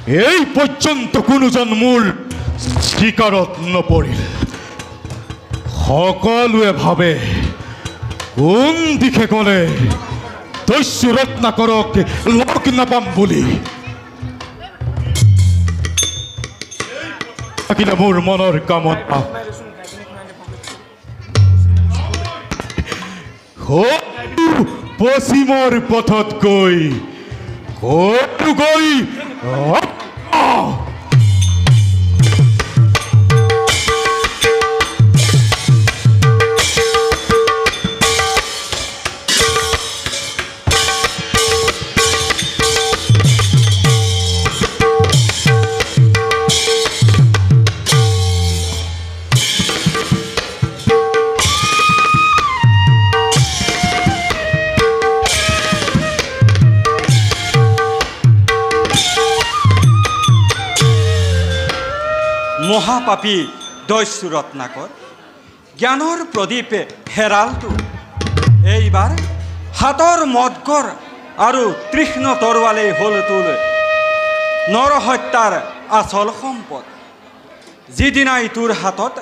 এই পৰ্যন্ত কোনজন মূল স্বীকাৰত নপৰিল সকলোৱে ভাবে কোন দিশে গলে দস্যু ৰত্নাকৰক লগ নাপাম বুলি থাকিলে মোৰ মনৰ কামনা পশ্চিমৰ পথত গৈ ক'তো গৈ মহাপাপী দস্যু ৰত্নাকৰ জ্ঞানৰ প্ৰদীপে হেৰালটো এইবাৰ হাতৰ মদগৰ আৰু তৃষ্ণ তৰোৱালেই হ'ল তোল নৰহত্যাৰ আচল সম্পদ যিদিনাই তোৰ হাতত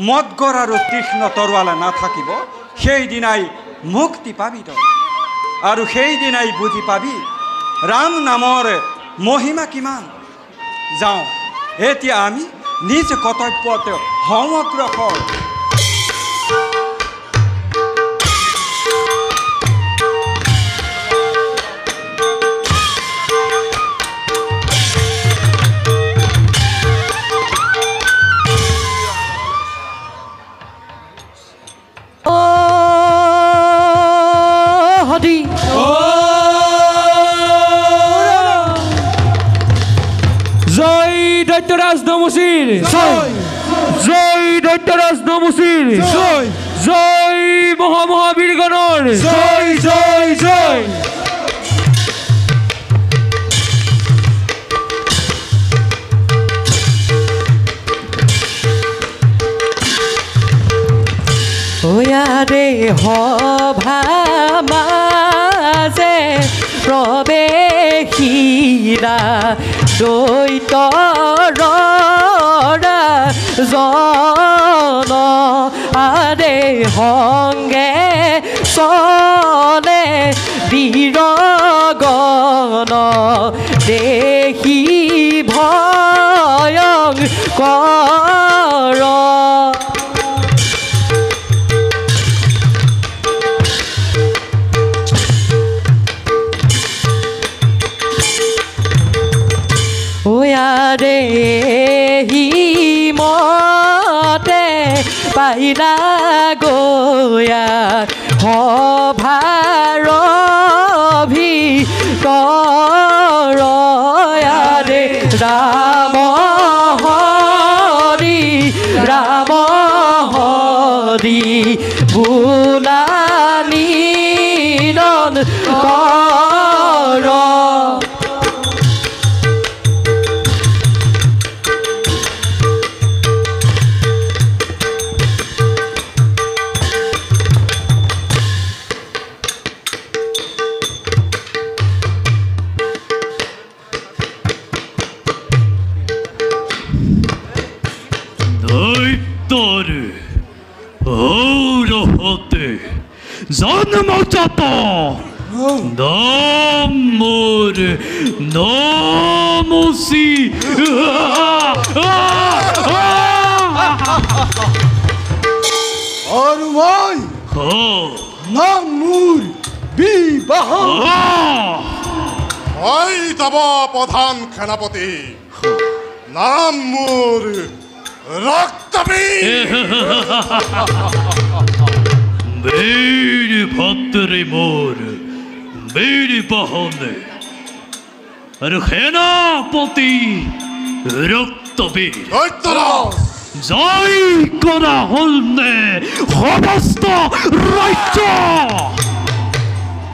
মদগৰ আৰু তৃষ্ণ তৰোৱালে নাথাকিব সেইদিনাই মুক্তি পাবি তই আৰু সেইদিনাই বুজি পাবি ৰাম নামৰ মহিমা কিমান যাওঁ এতিয়া আমি নিজ কৰ্তব্যত সমগ্ৰ দৈত্যৰাজ নমুচিৰ জয় দৈত্যৰাজ নমুচিৰ জয় মহামহাবীৰগণৰ জয় জয় জয় ওয়াৰে সভা মাজে প্ৰৱেশিলা দৈত্যৰ জন আৰে সংগে চলে বীৰগণ দেখি ভয়ংকৰ ওয়াৰে হিমতে পাইলা গয়া সভাৰ ভিতৰয়াৰে ৰাম হৰি বোলা নিৰন কৰ জন্মজাত নামৰ নমচি আৰু মই নাম মোৰ বিবাহ মই যাব প্ৰধান সেনাপতি নাম মোৰ ৰক্তবীৰ মেৰি ভক্তৰে মোৰ মেৰি বাহনে আৰু সেনাপতি ৰক্তবীৰ জয় কৰা হ'লনে সমস্ত ৰাজ্য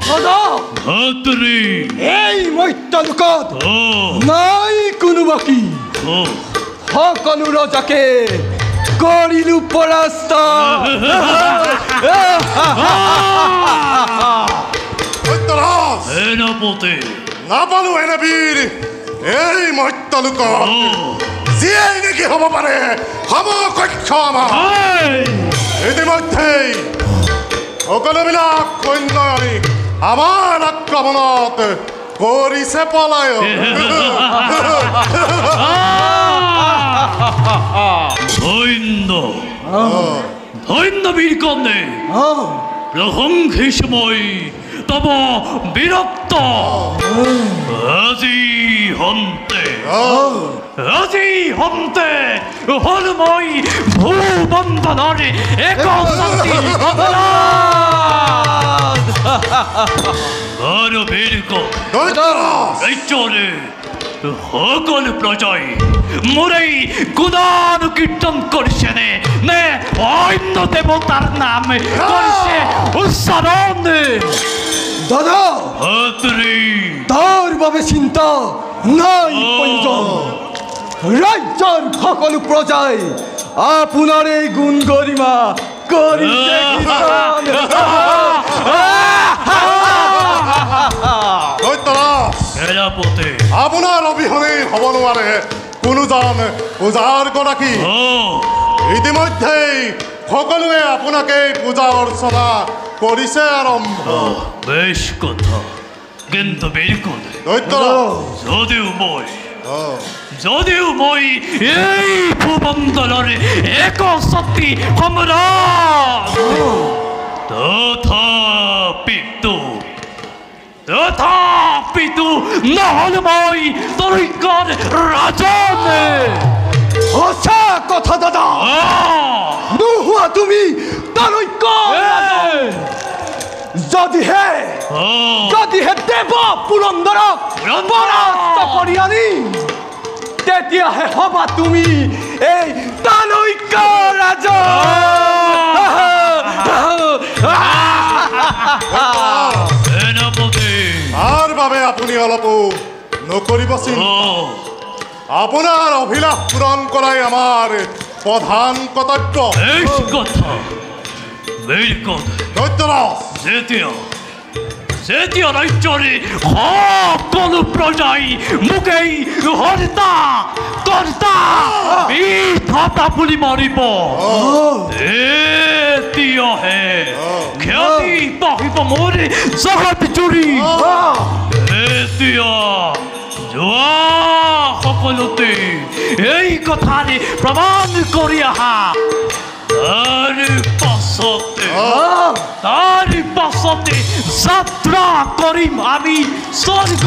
দাদা ভাতৃ এই মত্যলোকত অ নাই কোনো বাকী অ সকলো ৰজাকে কৰিলো পৰাস্ত দৈত্যৰাজ সেনাপতি নাপালো এনে বীৰ এই মত্যলোক অ যিয়েই নেকি হ'ব পাৰে সমকক্ষ আমাৰ ইতিমধ্যেই সকলোবিলাক সৈন্যই আমাৰ আক্ৰমণত কৰিছে পলায়ন ধন্য ধন্য বীৰকন্যে প্ৰশংসি সময় তব বীৰত্ব আজি হন্তে হল মই ভূবন্ধনেৰ এক শান্তি আৰ বীৰকন্যা দৈত্যৰাজ এই চলে সকল প্ৰজয় মোৰেই গুণান কীৰ্তন কৰছে নে অন্য দেবতাৰ নাম কৰছে উচ্চাৰণ দাদা ভাতৃ তাৰ বাবে চিন্তা নাই প্ৰয়োজন ৰাজ্যৰ সকলো প্ৰজাই আপোনাৰ এই গুণ গৰিমা কৰিছে কীৰ্তন। দৈত্যৰাজ সেনাপতি আপোনাৰ অবিহনে হ'ব নোৱাৰে কোনোজন পূজাৰ গৰাকী ও ইতিমধ্যেই সকলোৱে আপোনাকে পূজা অৰ্চনা কৰিছে আৰম্ভ বেশ কথা কিন্তু বীৰকন্যা দৈত্যৰাজ যদিও মই এই ভূমণ্ডলৰ এক শক্তি সম্ৰাট তথাপিতো নহ'ল মই তৰিকৰ ৰাজন সঁচা কথা দাদা নোহোৱা তুমি তালৈক যদিহে দেৱ পুৰন্দৰক পৰাস্ত কৰি আনি তেতিয়াহে হবা তুমি এই তালৈক ৰাজ সেনাপতি তাৰ বাবে আপুনি অলপো নকৰিব চিন্তা আপোনাৰ অভিলাষ পূৰণ কৰাই আমাৰ প্ৰধান কৰ্তব্য বেশ কথা বীৰকন্যা দৈত্যৰাজ যেতিয়া ৰাজ্যৰে সকলো প্ৰজাই মোকেই কৰ্তা মিঠা বুলি মাৰিব তেতিয়াহে ক্ষতি পাহিব মোৰ জগত জুৰি এতিয়া যোৱা সকলোতে এই কথাৰে প্ৰমাণ কৰি আহা তাৰ পাছতে যাত্ৰা কৰিম আমি স্বৰ্গ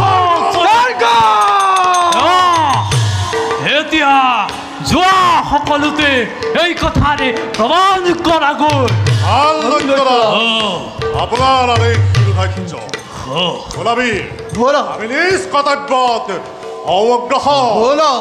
এতিয়া যোৱা সকলোতে এই কথাৰে প্ৰমাণ কৰা গ'ল ভাল দৈত্যৰাজ আপোনাৰ আদেশ দুৰ্ভাগ্য ওলাবি বলা আমি নিজ কৰ্তব্যত অগ্ৰসৰ বলা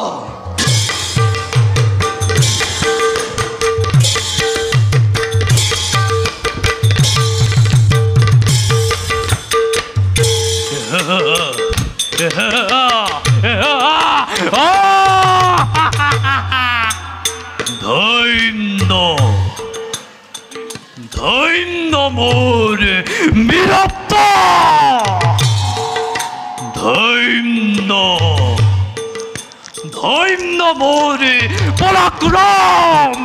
ধন্য মোর বীরত্ব ধন্য মোর পরাক্রম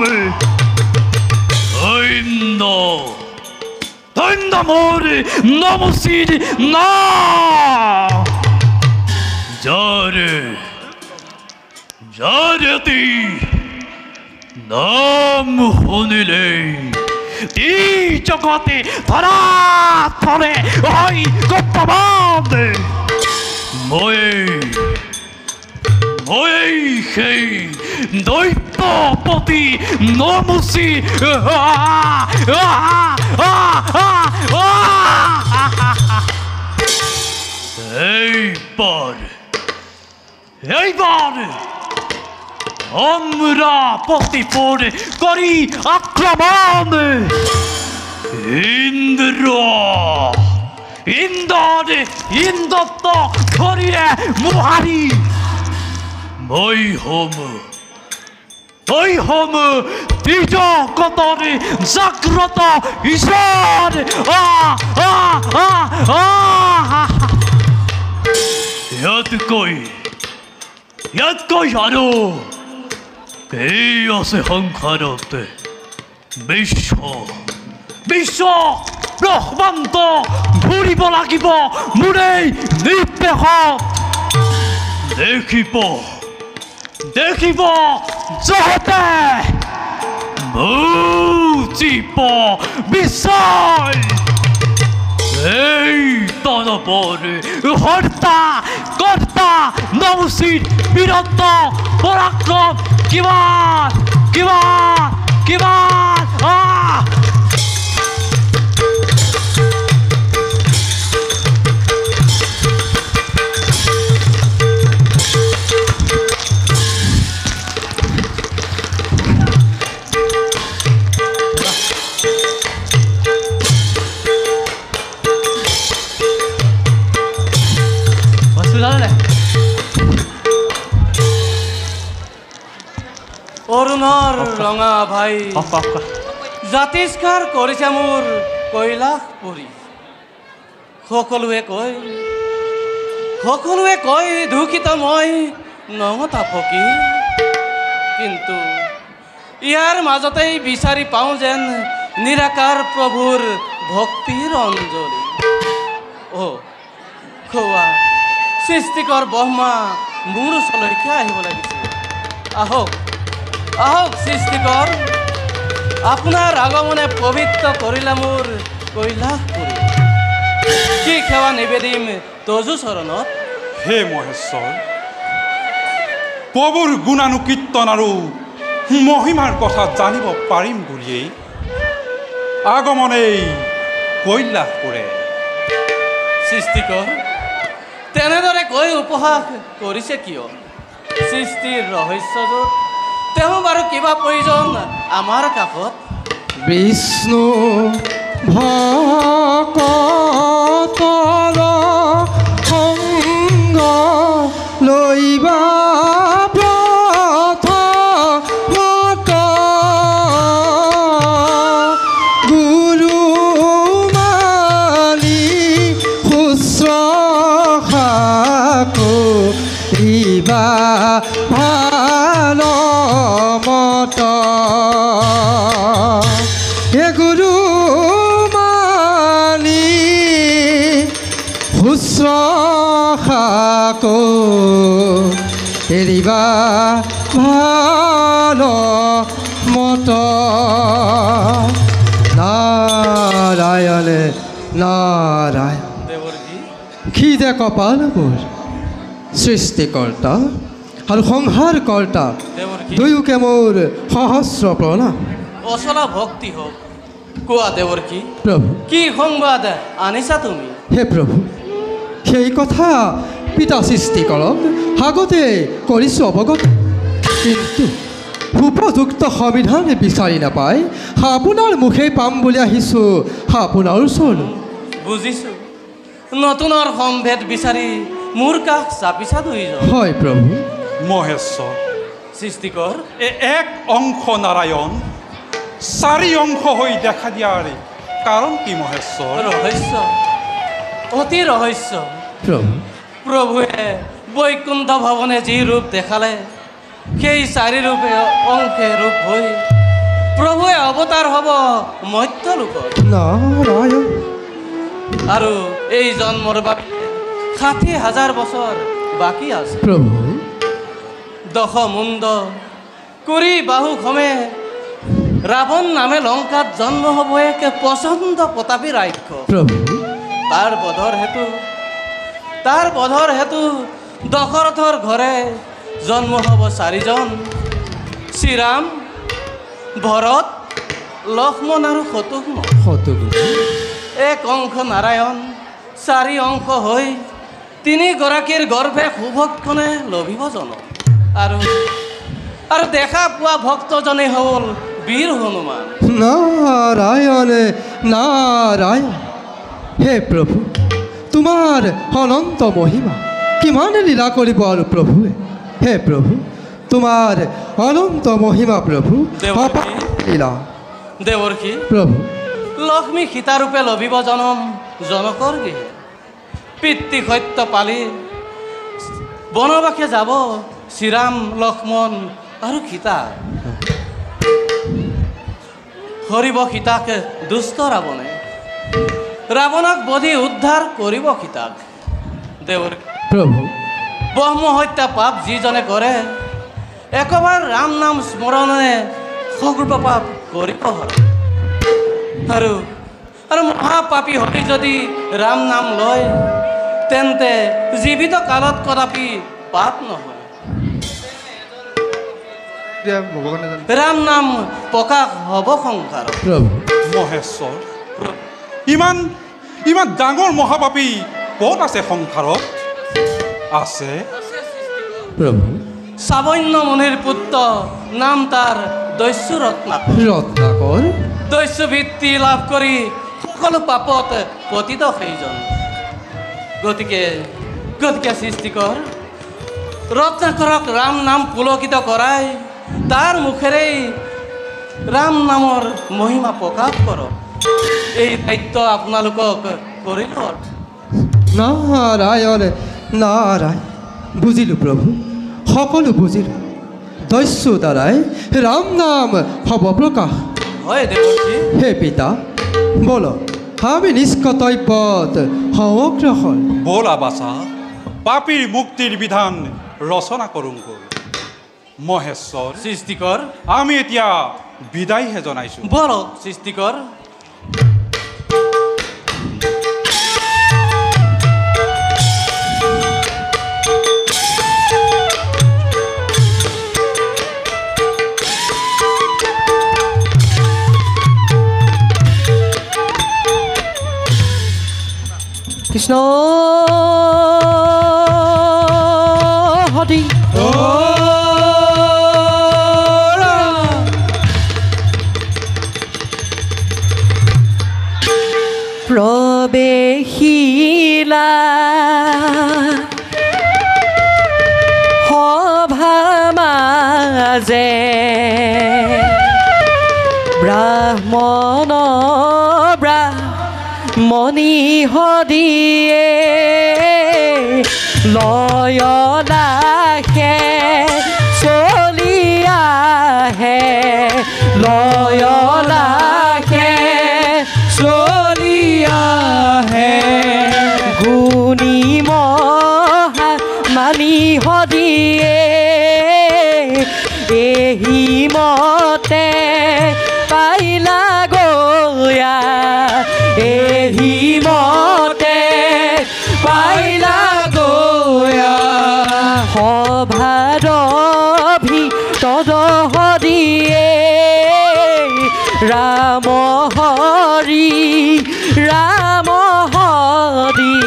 ধন্য মোর নমস্তির না যারে নাম শুনিলে এই জগতে ধরা ধরে হয় গপ্পবাদ মই সেই দৈত্যপতি নমুচি এইবার আমরা প্রতিপদ করি আক্রমণ ইন্দ্রত্ব ধরিয়ে মুহারি মই হোম দ্বিজ কতরে জাগ্রত ঈশ্বর ইয়াত কই আৰু এই আছে সংসাৰতে বিশ্ব ব্ৰহ্মাণ্ড ঘূৰিব লাগিব মোৰেই নিৰ্দেশত দেখিব যহতে বুজিব বিচয় এই তনপৰ কৰ্তা নমচিত বীৰত্ব পৰাক্ৰম কিমান অৰুণৰ ৰঙা ভাই জাতিষ্কাৰ কৰিছে মোৰ কৈলাশ পৰি সকলোৱে কয় দুখিত মই নঙতা ফকীৰ কিন্তু ইয়াৰ মাজতেই বিচাৰি পাওঁ যেন নিৰাকাৰ প্ৰভুৰ ভক্তিৰ অঞ্জলি খোৱা সৃষ্টিকৰ ব্ৰহ্মা মোৰ ওচৰলৈকে আহিব লাগিছে আহক সৃষ্টিকৰ আপোনাৰ আগমনে পবিত্ৰ কৰিলে মোৰ কৈলাশ পৰি কি সেৱা নিবেদিম তজু চৰণত হে মহেশ্বৰ প্ৰভুৰ গুণানুকীৰ্তন আৰু মহিমাৰ কথা জানিব পাৰিম বুলিয়েই আগমনেই কৈলাশ কৰে সৃষ্টিকৰ তেনেদৰে কৈ উপহাস কৰিছে কিয় সৃষ্টিৰ ৰহস্যযত তেওঁ বাৰু কিবা প্ৰয়োজন আমাৰ কাষত বিষ্ণু ভকতৰ সংগ লৈবা প্ৰথমত গুৰু মালি শুশ্ৰূষা কৰিবা ভাল মত হে গুৰু মালি শুশ্ৰূষা কৰিবা ভাল মত নাৰায়ণে নাৰায়ণ দেৱৰজী কি যে কপাল মোৰ সৃষ্টিকৰ্তা আৰু সংহাৰকৰ্তা দেৱৰজী দুয়োকে মোৰ সহস্ৰ প্ৰণাম অচলা ভক্তি হওক কোৱা দেৱৰজী প্ৰভু কি সংবাদ আনিছা তুমি হে প্ৰভু সেই কথা পিতা সৃষ্টিকৰক আগতে কৰিছোঁ অৱগত কিন্তু উপযুক্ত সমিধান বিচাৰি নাপায় আপোনাৰ মুখেই পাম বুলি আহিছোঁ আপোনাৰ ওচৰলৈ বুজিছোঁ নতুনৰ সম্ভেদ বিচাৰি মোৰ কাষ চাপিছা দুইজন হয় প্ৰভু মহেশ্বৰ সৃষ্টিকৰ এক অংশ নাৰায়ণ চাৰি অংশ হৈ দেখা দিয়াৰ কাৰণ কি মহেশ্বৰ ৰহস্য অতি ৰহস্য প্ৰভু প্ৰভুৱে বৈকুণ্ঠ ভৱনে যি ৰূপ দেখালে সেই চাৰি ৰূপে অংশে ৰূপ হৈ প্ৰভুৱে অৱতাৰ হ'ব মধ্য লোকত নাৰায়ণ আৰু এই জন্মৰ বাবে ৬০,০০০ বছৰ বাকী আছে প্ৰভু দশমুণ্ড কৰি বাহু খমে ৰাৱণ নামে লংকাত জন্ম হ'ব এক প্ৰচণ্ড প্ৰতাপী ৰাক্ষ প্ৰভু তাৰ বধৰ হেতু দশৰথৰ ঘৰে জন্ম হ'ব চাৰিজন শ্ৰীৰাম ভৰত লক্ষ্মণ আৰু শত্ৰুঘ্ন এক অংশ নাৰায়ণ চাৰি অংশ হৈ তিনিগৰাকীৰ গৰ্ভে সুভক্ষণে লভিব জন আৰু আৰু দেখা পোৱা ভক্তজনে হ'ল বীৰ হনুমান। নাৰায়ণ নাৰায়ণ। হে প্ৰভু, তোমাৰ অনন্ত মহিমা কিমান লীলা কৰিব আৰু প্ৰভুৱে। হে প্ৰভু, তোমাৰ অনন্ত মহিমা প্ৰভু, অপাৰ লীলা দেৱৰ্ষি প্ৰভু। লক্ষ্মী সীতাৰূপে লভিব জনম জনকৰ গৃহে, পিতৃ সত্য পালি বনবাসে যাব শ্ৰীৰাম লক্ষ্মণ আৰু সীতা। হৰিব সীতাক দুষ্ট ৰাৱণে, ৰাৱণক বধি উদ্ধাৰ কৰিব সীতাক। দেৱৰ প্ৰভু, ব্ৰহ্ম হত্যা পাপ যিজনে কৰে, একবাৰ ৰাম নাম স্মৰণে সৰ্ব পাপ কৰিব হৰ। আৰু মহাপাপী হৈ যদি ৰাম নাম লয়, তেন্তে জীৱিত কালত কদাপি পাপ নহয়। ৰাম নাম প্ৰকাশ হ'ব সংসাৰ। প্ৰভু, মহেশ্বৰ, ইমান ইমান ডাঙৰ মহাপাপী ক'ত আছে সংসাৰত? আছে প্ৰভু। সাৱন্য মুনিৰ পুত্ৰ, নাম তাৰ দস্যু ৰত্নাকৰ। ৰত্নাকৰ দস্যু ভিত্তি লাভ কৰি সকলো পাপত পতিত সেইজন। গতিকে সৃষ্টিকৰ ৰত্নাকৰক ৰাম নাম পুলকিত কৰাই তাৰ মুখেৰেই ৰাম নামৰ মহিমা প্ৰকাশ কৰক। এই দায়িত্ব আপোনালোকক কৰিলোঁ। নাৰায়ণ নাৰায়ণ। বুজিলোঁ প্ৰভু, সকলো বুজিলোঁ। দস্যু দ্বাৰাই ৰাম নাম হ'ব প্ৰকাশ। হয় দেৱৰ্ষি। হে পিতা, বল আমি নিজ কৰ্তব্যত অগ্ৰসৰ। বলা বাচা, পাপীৰ মুক্তিৰ বিধান ৰচনা কৰোঁগৈ। মহেশ্বৰ, সৃষ্টিকৰ আমি এতিয়া বিদায়হে জনাইছোঁ। বলক সৃষ্টিকৰ। কৃষ্ণ হৰি প্ৰবেশিলা সভা মাজে, ব্ৰাহ্মণ মণি হদিয়ে লয়লাহে চলি আহে, লয়লাহে চলি আহে। গুণী মহা মানি হদিয়ে এহি মতে পাইলা গয়া, এহি মতে পাইলা গয়া। সভাৰ ভিতৰত হদিয়ে ৰাম হৰি ৰাম হৰি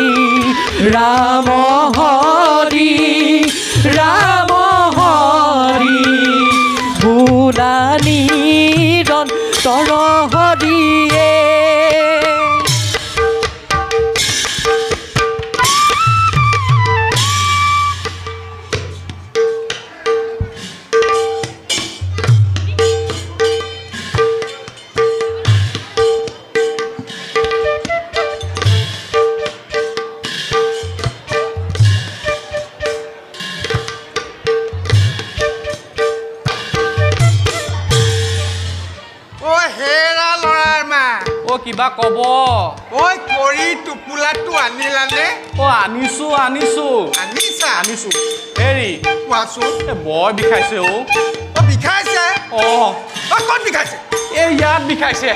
ৰাম হৰি ৰাম হৰি বোলা নিৰন্তৰ হৰিয়ে। কিবা ক'ব? ঐ কৰি টোপোলাটো আনিলানে? আনিছো আনিছো আনিছা? আনিছো। হেৰি কোৱাচোন। বৰ বিষাইছে অ'। বিষাইছে? ক'ত বিষাইছে? এই ইয়াত বিষাইছে।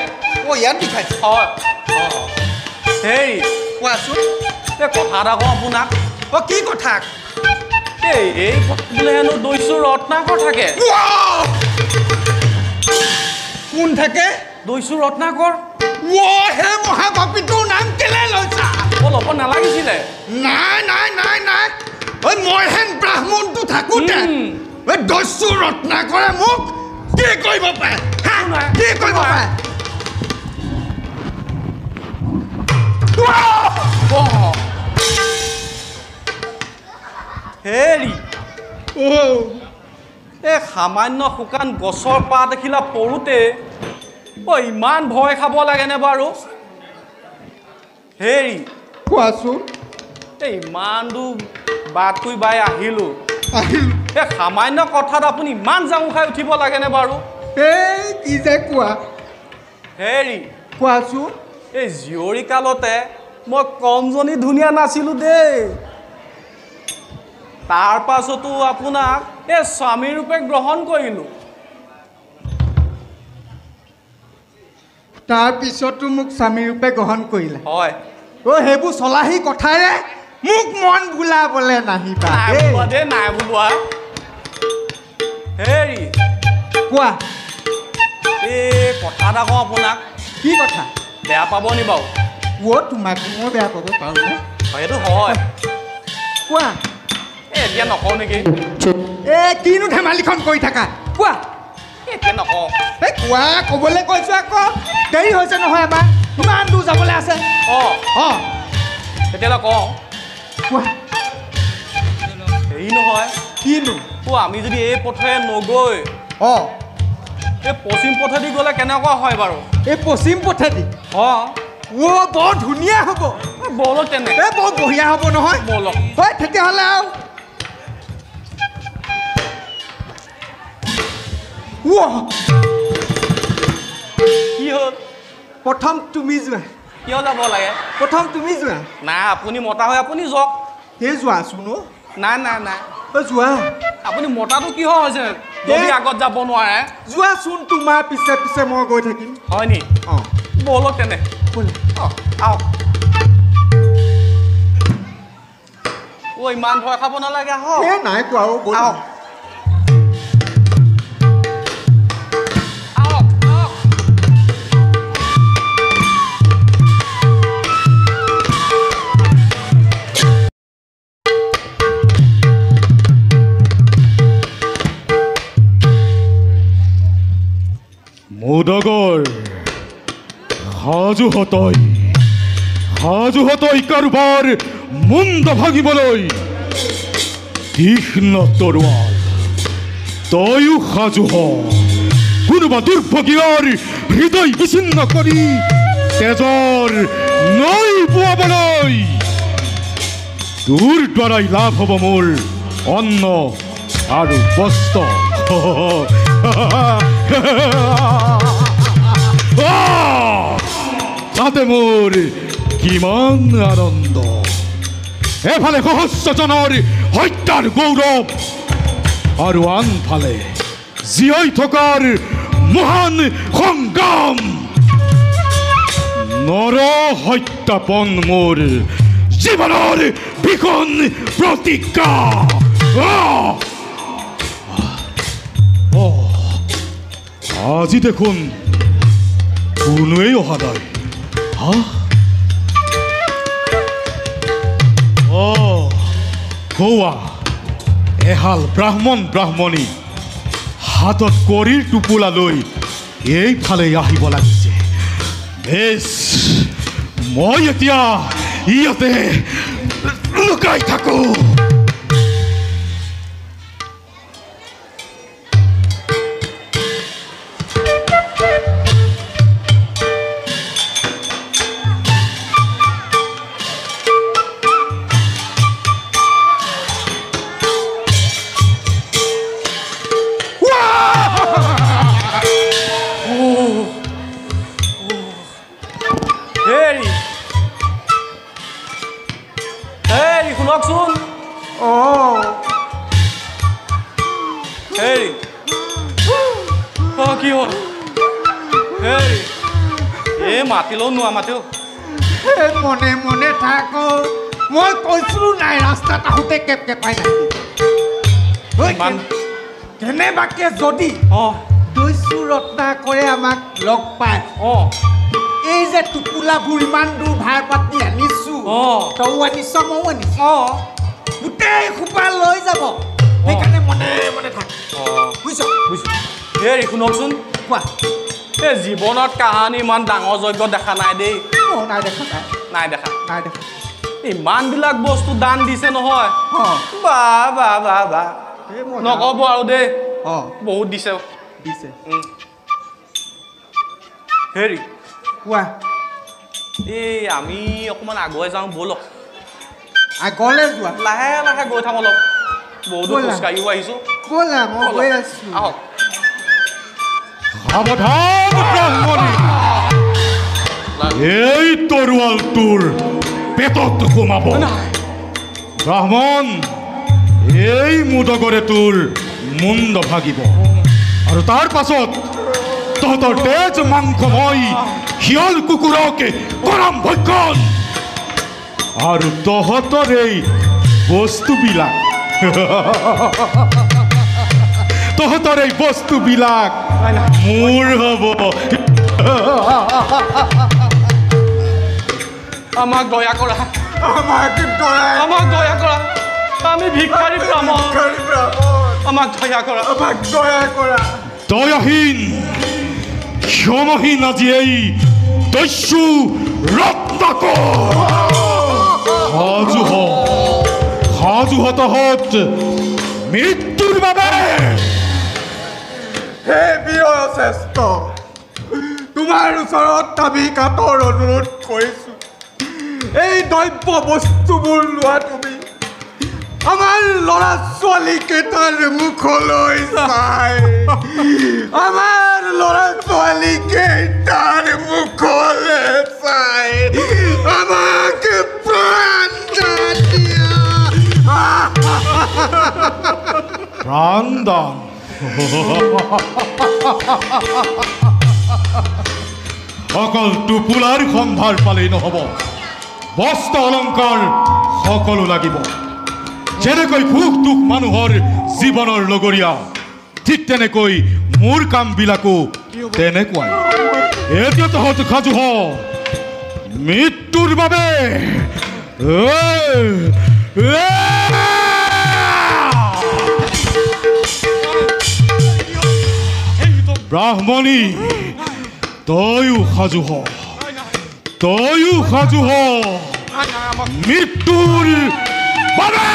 ইয়াত বিষাইছে? হয়। হেৰি কোৱাচোন। কথা এটা কওঁ আপোনাক। কি কথা? এই বোলে হেনো দস্যু ৰত্নাকৰ থাকে। কোন থাকে? দস্যু ৰত্নাকৰ। হে মহাপাপীটোৰ নাম কেলে লৈছা? ল'ব নালাগিছিলে। নাই নাই নাই নাই, মইহেন ব্ৰাহ্মণটো থাকোঁতে দস্যু ৰত্নাকৰে মোক কি কৰিব পাৰে কি কৰিব পাৰে হেৰি এই সামান্য শুকান গছৰ পাত দেখিলা পৰোঁতে ইমান ভয় খাব লাগেনে বাৰু হেৰি কোৱাচোন এই ইমান দূৰ বাটকৈ বাই আহিলোঁ এই সামান্য কথাত আপুনি ইমান জাঙু খাই উঠিব লাগেনে বাৰু এই কি যে কোৱা হেৰি কোৱাচোন এই জীয়ৰী কালতে মই কমজনী ধুনীয়া নাছিলোঁ দেই তাৰ পাছতো আপোনাক এই স্বামী ৰূপে গ্ৰহণ কৰিলোঁ তাৰপিছতো মোক স্বামী ৰূপে গ্ৰহণ কৰিলে হয় সেইবোৰ চলাহী কথাৰে মোক মন ভুলাবলৈ নাহিবা নাই বোলোৱা হেৰি কোৱা এই কথা এটা কওঁ আপোনাক কি কথা বেয়া পাব নি বাৰু তোমাক মই বেয়া পাব পাৰোঁ সেইটো হয় কোৱা এতিয়া নকওঁ নেকি কিনো ধেমালিখন কৰি থাকা কোৱা এতিয়া নকওঁ এই কোৱা ক'বলৈ কৈছোঁ আকৌ দেৰি হৈছে নহয় আমাৰ ইমান দূৰ যাবলৈ আছে তেতিয়াহ'লে কওঁ কোৱা হেৰি নহয় কিনো আমি যদি এই পথেৰে নগৈ এই পশ্চিম পথেদি গ'লে কেনেকুৱা হয় বাৰু এই পশ্চিম পথেদি বৰ ধুনীয়া হ'ব ব'লক তেনে বৰ বঢ়িয়া হ'ব নহয় ব'লক হয় তেতিয়াহ'লে আৰু কি হ'ল প্ৰথম তুমি যোৱা কিয় যাব লাগে প্ৰথম তুমি যোৱা নাই আপুনি মতা হৈ আপুনি যাওক সেই যোৱাচোন নাই যোৱা আপুনি মতাটো কিহৰ হৈছে যদি আগত যাব নোৱাৰে যোৱাচোন তোমাৰ পিছে পিছে মই গৈ থাকিম হয় নি ব'লক তেনে আহক ইমান ভয় খাব নালাগে আহক নাই কোৱা আহক মুদগৰ সাজু হতই কাৰোবাৰ মুণ্ড ভাঙিবলৈ তীক্ষ্ণ তৰোৱাল তয়ো সাজু হ কোনোবা দুৰ্ভগীয়ৰ হৃদয় বিচ্ছিন্ন কৰি তেজৰ নৈ বোৱাবলৈ তোৰ দ্বাৰাই লাভ হ'ব মোৰ অন্ন আৰু বস্ত্ৰ তাতে মোৰ কিমান আনন্দ এফালে সহস্ৰজনৰ হত্যাৰ গৌৰৱ আৰু আনফালে জীয়াই থকাৰ মহান সংগ্ৰাম নৰ হত্যাপন মোৰ জীৱনৰ ভীষণ প্ৰতিজ্ঞা আজি দেখোন কোনোৱেই অহা নাই কোৱা এহাল ব্ৰাহ্মণী হাতত কৰিৰ টোপোলা লৈ এইফালে আহিব লাগিছে বেছ মই এতিয়া ইয়াতে লুকাই থাকোঁ শুনকচোন হেৰি কি হ'ল হেৰি এই মাতিলেও নোৱা মাতিও মনে মনে থাক মই কৈছিলোঁ নাই ৰাস্তাত আহোঁতে কেপ কেপাই নাহিবি কেনেবাকে যদি দস্যু ৰত্নাকৰে আমাক লগ পায় এই যে টোপোলাবোৰ ইমান দূৰ ভাৰ পাতি আনিছোঁ তয়ো আনিছ ময়ো আনিছোঁ গোটেই সোপা লৈ যাব সেইকাৰণে মনে মনে থাক বুজিছ হেৰি শুনকচোন কোৱা এই জীৱনত কাহানী ইমান ডাঙৰ যজ্ঞ দেখা নাই দেই অঁ নাই দেখা নাই দেখা নাই দেখা ইমানবিলাক বস্তু দান দিছে নহয় অঁ বা বা বা বা এই মই নক'ব আৰু দেই অঁ বহুত দিছে দিছে হেৰি কোৱা এই আমি অকণমান আগুৱাই যাওঁ ব'লক আগলৈ যোৱা লাহে লাহে গৈ থাকোঁ অলপ বহুতো ব'লা। খোজকাঢ়িও আহিছোঁ ব'লা মই গৈ আছোঁ আহক সাৱধান ব্ৰাহ্মণী এই তৰোৱাল তোৰ পেটত সোমাব ব্ৰাহ্মণ এই মুদগৰে তোৰ মুণ্ড ভাগিব আৰু তাৰ পাছত তহঁতৰ তেজ মাংস মই শিয়াল কুকুৰকে কৰাম ভক্ষণ আৰু তহঁতৰ এই বস্তুবিলাক তহঁতৰ এই বস্তুবিলাক মোৰ হ'ব আমাক দয়া কৰা আমাক দয়া আমাক দয়া কৰা আমি ভিক্ষাৰী ব্ৰাহ্মণ আমাক দয়া কৰা আমাক দয়া কৰা দয়াহীন ক্ষমহীন আজি এই দস্যু ৰত্নাকৰ সাজু তহঁত মৃত্যুৰ বাবে হে বীৰ শ্ৰেষ্ঠ তোমাৰ ওচৰত আমি কাতৰ অনুৰোধ কৰিছোঁ এই দ্ৰব্য বস্তুবোৰ লোৱা তুমি আমাৰ ল'ৰা ছোৱালীকেইটাৰ মুখলৈ চাই আমাৰ ল'ৰা ছোৱালীকেইটাৰ মুখলৈ চাই আমাক প্ৰাণ দিয়া প্ৰাণদান অকল টোপোলাৰ সম্ভাৰ পালেই নহ'ব বস্ত্ৰ অলংকাৰ সকলো লাগিব যেনেকৈ সুখ দুখ মানুহৰ জীৱনৰ লগৰীয়া ঠিক তেনেকৈ মোৰ কামবিলাকো তেনেকুৱাই এতিয়া তহঁত সাজু হ মৃত্যুৰ বাবে ব্ৰাহ্মণী তয়ো সাজু হ মৃত্যুৰ বাবে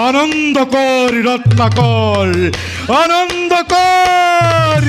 আনন্দকৰ ৰত্নাকৰ আনন্দকৰ